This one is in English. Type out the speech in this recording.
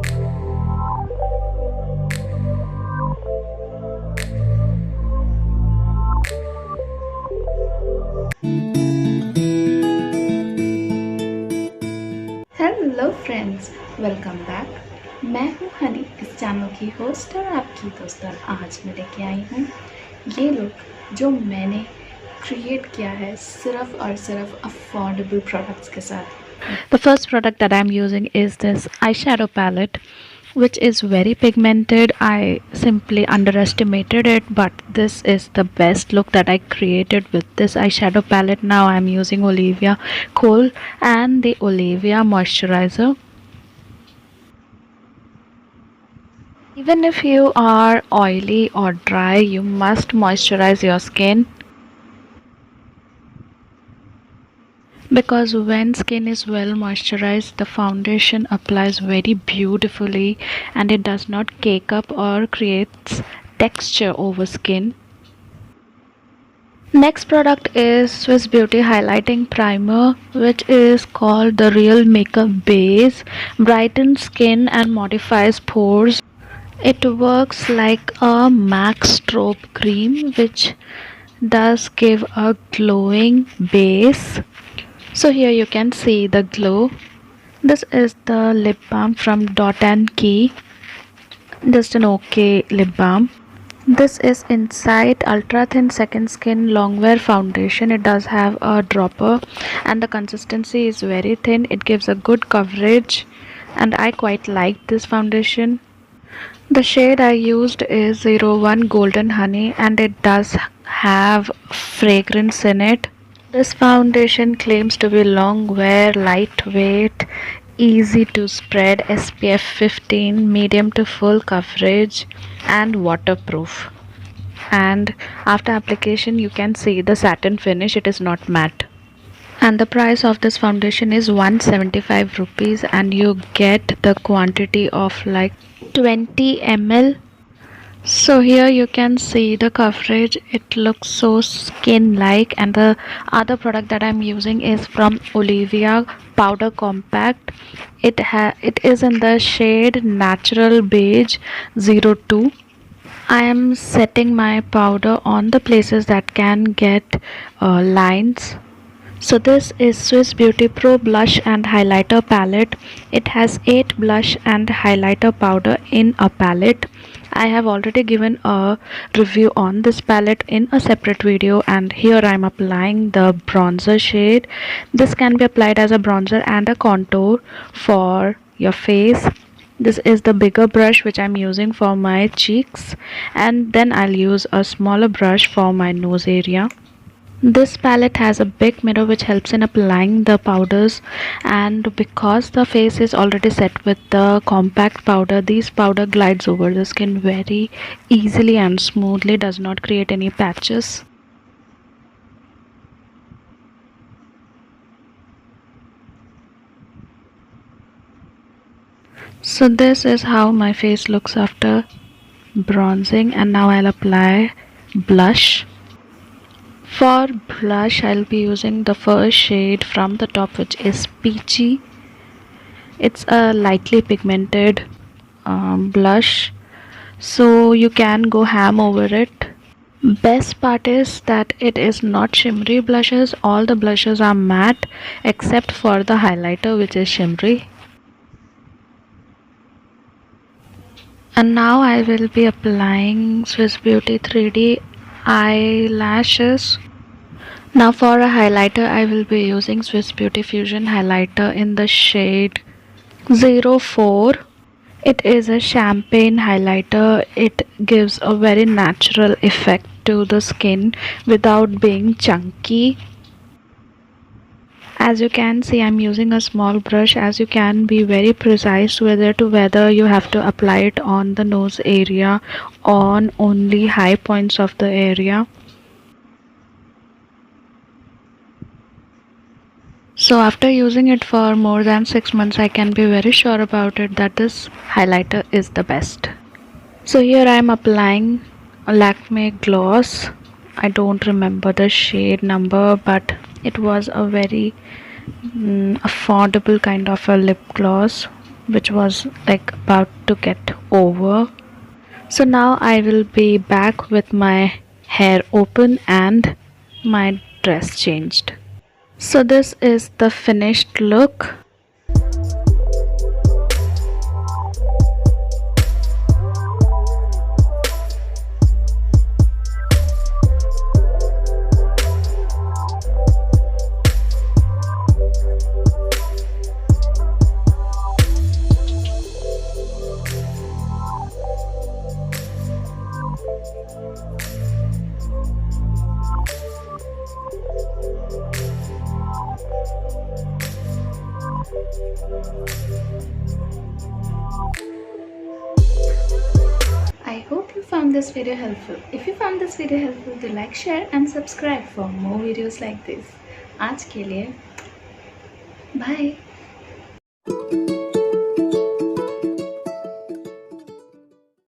Hello friends, welcome back. मैं हूं हनी, इस चैनल की होस्ट और आपकी दोस्त। और आज मैं लेके आई हूं ये लुक जो मैंने क्रिएट किया है सिर्फ और सिर्फ अफोर्डेबल प्रोडक्ट्स के साथ। The first product that I'm using is this eyeshadow palette, which is very pigmented. I simply underestimated it, but this is the best look that I created with this eyeshadow palette. Now I'm using Olivia Kohl and the Olivia moisturizer. Even if you are oily or dry, you must moisturize your skin, because when skin is well moisturized, the foundation applies very beautifully and it does not cake up or creates texture over skin. Next product is Swiss Beauty highlighting primer, which is called the Real Makeup Base. Brightens skin and modifies pores. It works like a MAC strobe cream, which does give a glowing base. So here you can see the glow. This is the lip balm from Dot and Key. Just an okay lip balm. This is Insight Ultra Thin Second Skin Longwear Foundation. It does have a dropper and the consistency is very thin. It gives a good coverage and I quite like this foundation. The shade I used is 01 Golden Honey and it does have fragrance in it. This foundation claims to be long wear, lightweight, easy to spread, SPF 15, medium to full coverage and waterproof. And after application you can see the satin finish, it is not matte. And the price of this foundation is 175 rupees and you get the quantity of like 20 ml. So here you can see the coverage, it looks so skin like. And the other product that I'm using is from Olivia Powder Compact. It is in the shade Natural Beige 02. I am setting my powder on the places that can get lines. So this is Swiss Beauty Pro Blush and Highlighter Palette. It has 8 blush and highlighter powder in a palette. I have already given a review on this palette in a separate video, and here I am applying the bronzer shade. This can be applied as a bronzer and a contour for your face. This is the bigger brush which I'm using for my cheeks, and then I'll use a smaller brush for my nose area. This palette has a big mirror which helps in applying the powders, and because the face is already set with the compact powder, this powder glides over the skin very easily and smoothly, does not create any patches. So this is how my face looks after bronzing, and now I'll apply blush. For blush, I'll be using the first shade from the top, which is Peachy. It's a lightly pigmented blush, so you can go ham over it. Best part is that it is not shimmery blushes. All the blushes are matte except for the highlighter, which is shimmery. And now I will be applying Swiss Beauty 3D eyelashes. Now for a highlighter, I will be using Swiss Beauty Fusion highlighter in the shade 04. It is a champagne highlighter. It gives a very natural effect to the skin without being chunky. As you can see, I'm using a small brush, as you can be very precise whether you have to apply it on the nose area, on only high points of the area. So after using it for more than 6 months, I can be very sure about it that this highlighter is the best. So here I am applying a Lakme gloss. I don't remember the shade number, but it was a very affordable kind of a lip gloss which was like about to get over. So now I will be back with my hair open and my dress changed. So this is the finished look. I hope you found this video helpful. If you found this video helpful, do like, share and subscribe for more videos like this. आज के लिए bye.